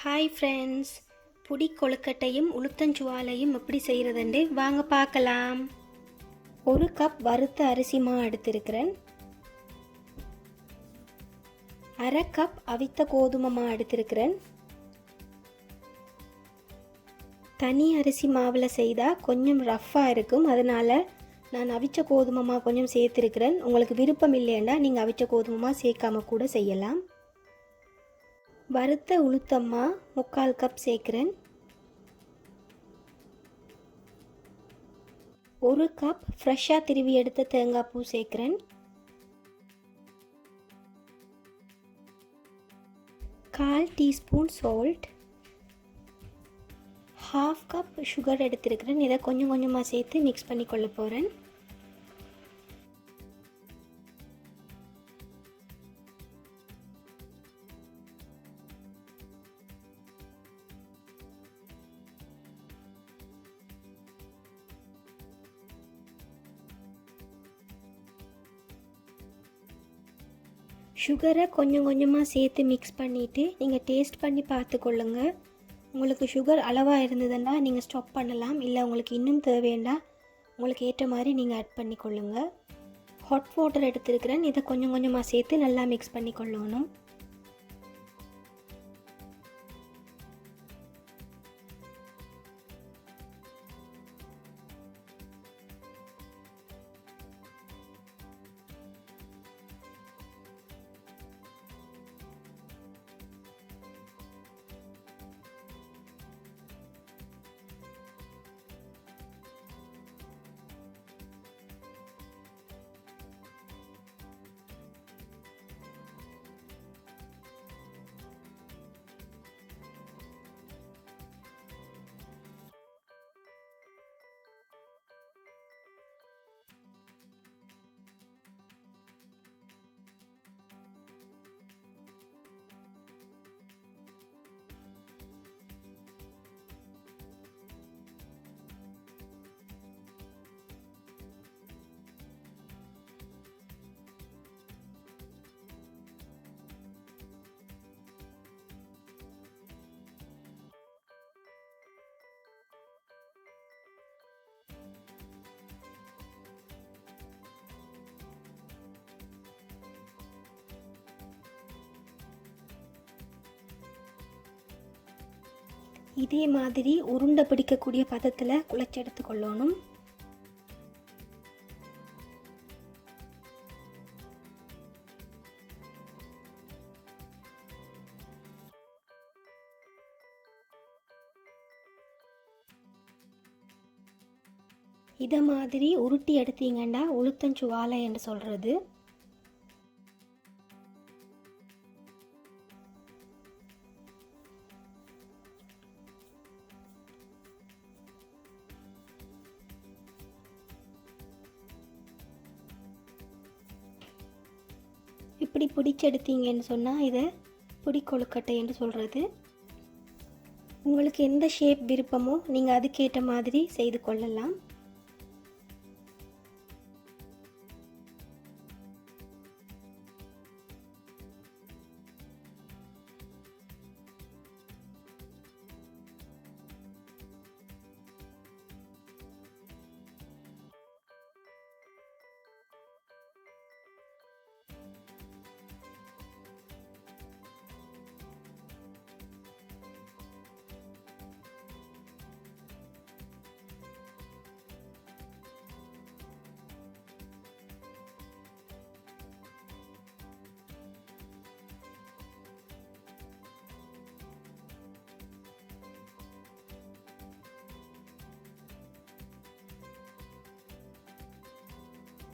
Hi friends, புடி கொழுக்கட்டையும் உளுத்தஞ்சுவாலையும் எப்படி செய்கிறதுண்டு வாங்க பார்க்கலாம். ஒரு கப் வறுத்த அரிசி மா எடுத்திருக்கிறேன். அரை கப் அவித்த கோதுமை மா எடுத்திருக்கிறேன். தனி அரிசி மாவில் செய்தால் கொஞ்சம் ரஃப்பாக இருக்கும், அதனால் நான் அவிச்ச கோதுமை மா கொஞ்சம் சேர்த்துருக்கிறேன். உங்களுக்கு விருப்பம் இல்லைன்னா நீங்கள் அவிச்ச கோதுமை மா சேர்க்காம கூட செய்யலாம். வறுத்த உளுத்தம்மா 3/4 கப் சேர்க்குறேன். 1 கப் ஃப்ரெஷ்ஷாக திருவி எடுத்த தேங்காய் பூ சேர்க்குறேன். 1/4 டீஸ்பூன் சால்ட், 1/2 கப் சுகர் எடுத்திருக்கிறேன். இதை கொஞ்சம் கொஞ்சமாக சேர்த்து மிக்ஸ் பண்ணி கொள்ள போகிறேன். சுகரை கொஞ்சம் கொஞ்சமாக சேர்த்து மிக்ஸ் பண்ணிவிட்டு நீங்கள் டேஸ்ட் பண்ணி பார்த்துக்கொள்ளுங்க. உங்களுக்கு சுகர் அளவாக இருந்ததுன்னா நீங்கள் ஸ்டாப் பண்ணலாம், இல்லை உங்களுக்கு இன்னும் தேவைன்னா உங்களுக்கு ஏற்ற மாதிரி நீங்கள் ஆட் பண்ணிக்கொள்ளுங்க. ஹாட் வாட்டர் எடுத்துருக்கிறேன். இதை கொஞ்சம் கொஞ்சமாக சேர்த்து நல்லா மிக்ஸ் பண்ணி கொள்ளணும். இதே மாதிரி உருண்டை பிடிக்கக்கூடிய பதத்தில் குழைச்சி எடுத்துக்கொள்ளணும். இதை மாதிரி உருட்டி எடுத்தீங்கன்னா உளுத்தஞ்சுவாலை என்று சொல்கிறது. இப்படி பிடிச்செடுத்தீங்கன்னு சொன்னால் இதை புடி கொழுக்கட்டை என்று சொல்கிறது. உங்களுக்கு எந்த ஷேப் விருப்பமோ நீங்கள் அதுக்கேற்ற மாதிரி செய்து கொள்ளலாம்.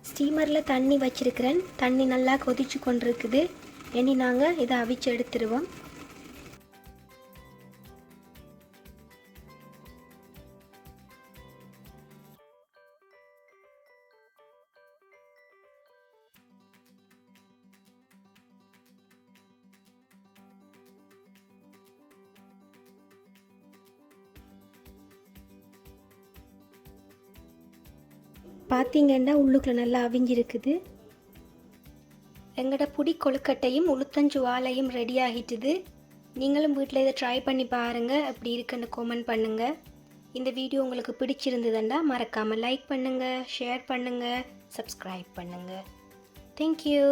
ஸ்டீமரில் தண்ணி வச்சிருக்கிறேன். தண்ணி நல்லா கொதிச்சு கொண்டிருக்குது. இனி நாங்கள் இதை அவிச்சு எடுத்துருவோம். பார்த்தீங்கன்னா உள்ளுக்குள்ள நல்லா அவிஞ்சிருக்குது. எங்கட புடி கொழுக்கட்டையும் உளுத்தஞ்சுவாலையும் ரெடி ஆகிட்டுது. நீங்களும் வீட்டில் இதை ட்ரை பண்ணி பாருங்கள், எப்படி இருக்குன்னு கமெண்ட் பண்ணுங்கள். இந்த வீடியோ உங்களுக்கு பிடிச்சிருந்ததுன்னா மறக்காமல் லைக் பண்ணுங்கள், ஷேர் பண்ணுங்கள், சப்ஸ்கிரைப் பண்ணுங்கள். தேங்க்யூ.